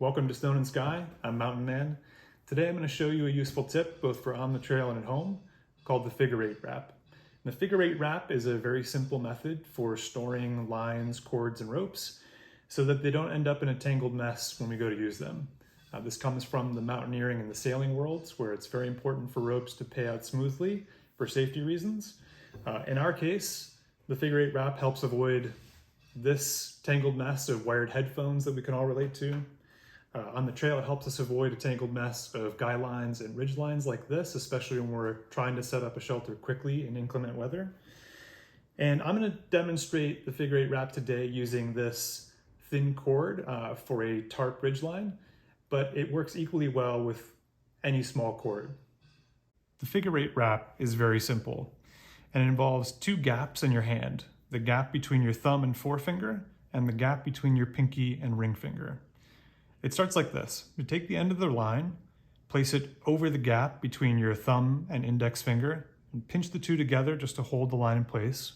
Welcome to Stone and Sky. I'm Mountain Man. Today I'm going to show you a useful tip both for on the trail and at home called the figure-8 wrap. And the figure-8 wrap is a very simple method for storing lines, cords, and ropes so that they don't end up in a tangled mess when we go to use them. This comes from the mountaineering and the sailing worlds, where it's very important for ropes to pay out smoothly for safety reasons. In our case, the figure-8 wrap helps avoid this tangled mess of wired headphones that we can all relate to. On the trail, it helps us avoid a tangled mess of guylines and ridgelines like this, especially when we're trying to set up a shelter quickly in inclement weather. And I'm going to demonstrate the figure-8 wrap today using this thin cord for a tarp ridgeline, but it works equally well with any small cord. The figure-8 wrap is very simple, and it involves two gaps in your hand, the gap between your thumb and forefinger, and the gap between your pinky and ring finger. It starts like this. You take the end of the line, place it over the gap between your thumb and index finger, and pinch the two together just to hold the line in place.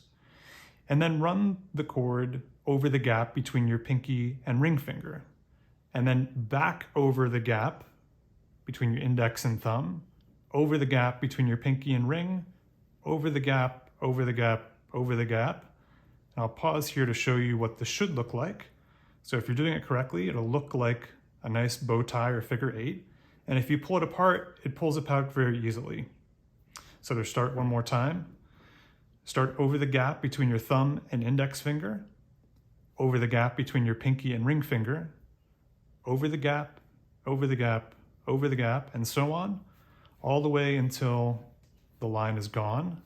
And then run the cord over the gap between your pinky and ring finger. And then back over the gap between your index and thumb, over the gap between your pinky and ring, over the gap, over the gap, over the gap. And I'll pause here to show you what this should look like. So if you're doing it correctly, it'll look like a nice bow tie or figure-8. And if you pull it apart, it pulls apart very easily. So to start one more time, start over the gap between your thumb and index finger, over the gap between your pinky and ring finger, over the gap, over the gap, over the gap, and so on, all the way until the line is gone.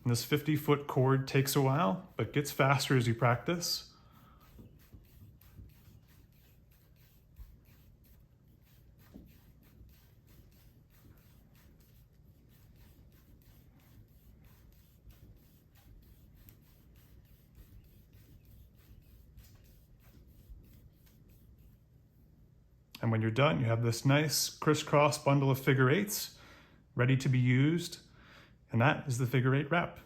And this 50-foot cord takes a while, but gets faster as you practice. And when you're done, you have this nice crisscross bundle of figure-8s ready to be used. And that is the figure-8 wrap.